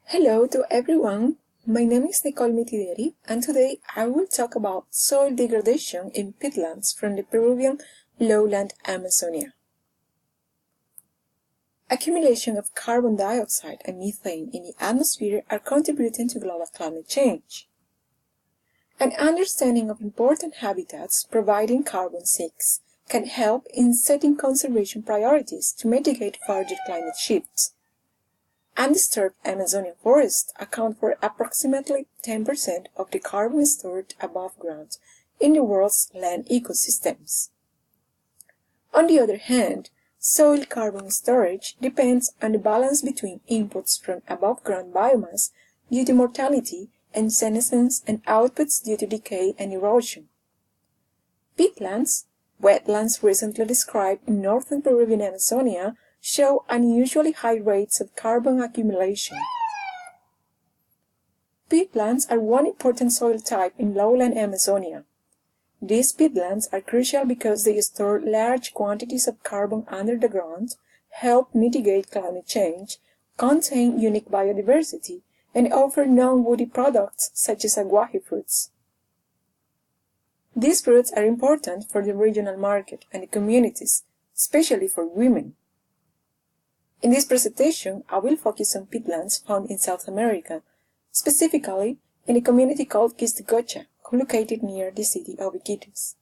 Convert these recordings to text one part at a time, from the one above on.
Hello to everyone, my name is Mitidieri, and today I will talk about soil degradation in peatlands from the Peruvian lowland Amazonia. Accumulation of carbon dioxide and methane in the atmosphere are contributing to global climate change. An understanding of important habitats providing carbon sinks can help in setting conservation priorities to mitigate further climate shifts. Undisturbed Amazonian forests account for approximately 10% of the carbon stored above ground in the world's land ecosystems. On the other hand, soil carbon storage depends on the balance between inputs from above-ground biomass due to mortality and senescence and outputs due to decay and erosion. Peatlands, wetlands recently described in northern Peruvian Amazonia, show unusually high rates of carbon accumulation. Peatlands are one important soil type in lowland Amazonia. These peatlands are crucial because they store large quantities of carbon under the ground, help mitigate climate change, contain unique biodiversity, and offer non-woody products such as aguaje fruits. These fruits are important for the regional market and the communities, especially for women. In this presentation, I will focus on peatlands found in South America, specifically in a community called Quistecocha, located near the city of Iquitos.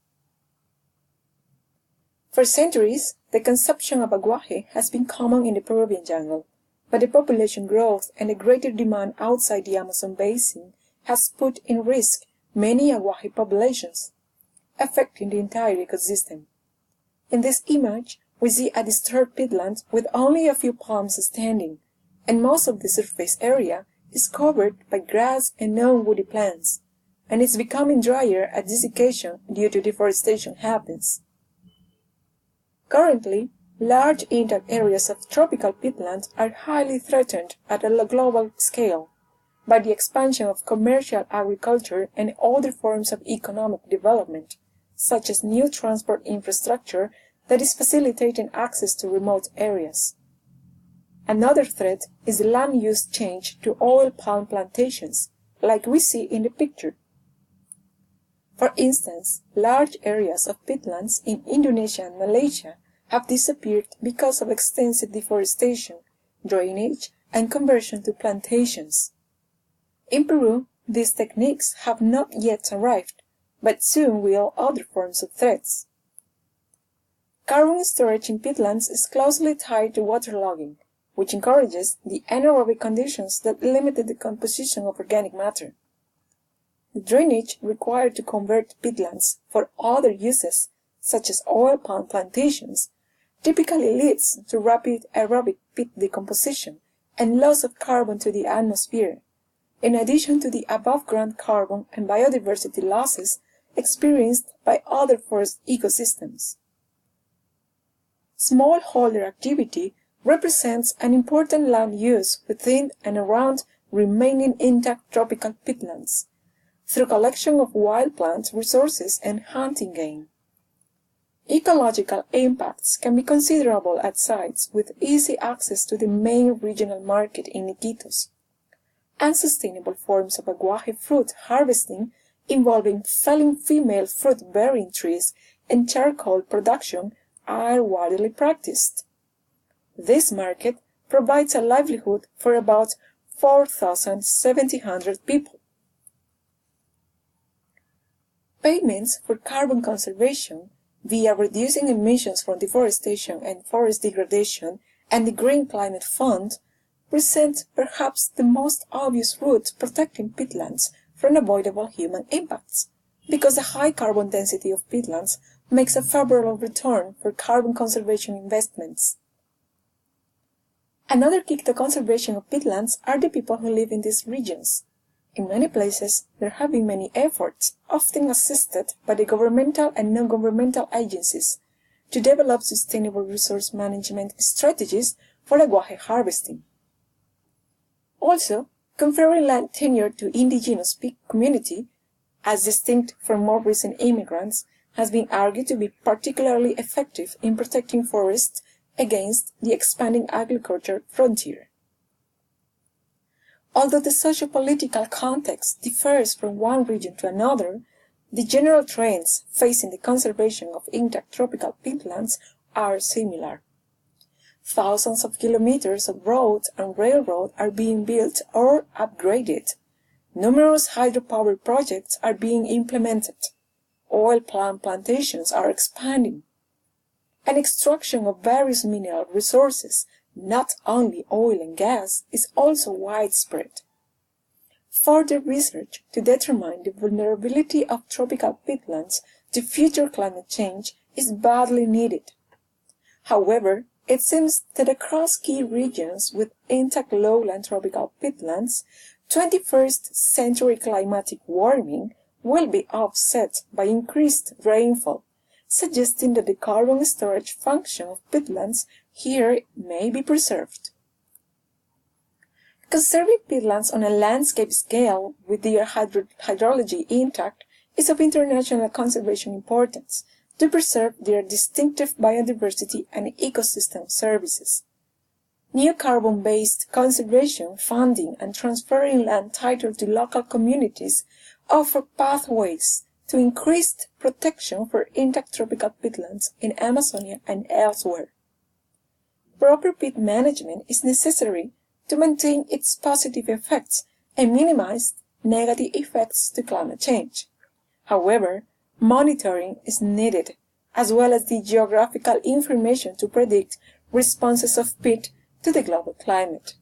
For centuries, the consumption of aguaje has been common in the Peruvian jungle, but the population growth and the greater demand outside the Amazon basin has put in risk many aguaje populations, affecting the entire ecosystem. In this image, we see a disturbed peatland with only a few palms standing, and most of the surface area is covered by grass and non-woody plants, and is becoming drier as desiccation due to deforestation happens. Currently, large intact areas of tropical peatlands are highly threatened at a global scale by the expansion of commercial agriculture and other forms of economic development, such as new transport infrastructure that is facilitating access to remote areas. Another threat is the land use change to oil palm plantations, like we see in the picture. For instance, large areas of peatlands in Indonesia and Malaysia have disappeared because of extensive deforestation, drainage, and conversion to plantations. In Peru, these techniques have not yet arrived, but soon will other forms of threats. Carbon storage in peatlands is closely tied to waterlogging, which encourages the anaerobic conditions that limit the decomposition of organic matter. The drainage required to convert peatlands for other uses, such as oil palm plantations, typically leads to rapid aerobic peat decomposition and loss of carbon to the atmosphere, in addition to the above-ground carbon and biodiversity losses experienced by other forest ecosystems. Smallholder activity represents an important land use within and around remaining intact tropical peatlands, through collection of wild plant resources and hunting game. Ecological impacts can be considerable at sites with easy access to the main regional market in Iquitos. Unsustainable forms of aguaje fruit harvesting involving felling female fruit-bearing trees and charcoal production are widely practiced. This market provides a livelihood for about 4,700 people. Payments for carbon conservation via reducing emissions from deforestation and forest degradation and the Green Climate Fund present perhaps the most obvious route protecting peatlands from avoidable human impacts, because the high carbon density of peatlands makes a favorable return for carbon conservation investments. Another key to conservation of peatlands are the people who live in these regions. In many places, there have been many efforts, often assisted by the governmental and non-governmental agencies, to develop sustainable resource management strategies for aguaje harvesting. Also, conferring land tenure to indigenous community, as distinct from more recent immigrants, has been argued to be particularly effective in protecting forests against the expanding agriculture frontier. Although the socio-political context differs from one region to another, the general trends facing the conservation of intact tropical peatlands are similar. Thousands of kilometers of roads and railroads are being built or upgraded. Numerous hydropower projects are being implemented. Oil palm plantations are expanding. And extraction of various mineral resources, not only oil and gas, is also widespread. Further research to determine the vulnerability of tropical peatlands to future climate change is badly needed. However, it seems that across key regions with intact lowland tropical peatlands, 21st century climatic warming will be offset by increased rainfall, suggesting that the carbon storage function of peatlands here may be preserved. Conserving peatlands on a landscape scale with their hydrology intact is of international conservation importance to preserve their distinctive biodiversity and ecosystem services. New carbon-based conservation funding and transferring land title to local communities offer pathways to increased protection for intact tropical peatlands in Amazonia and elsewhere. Proper peat management is necessary to maintain its positive effects and minimize negative effects to climate change. However, monitoring is needed, as well as the geographical information to predict responses of peat to the global climate.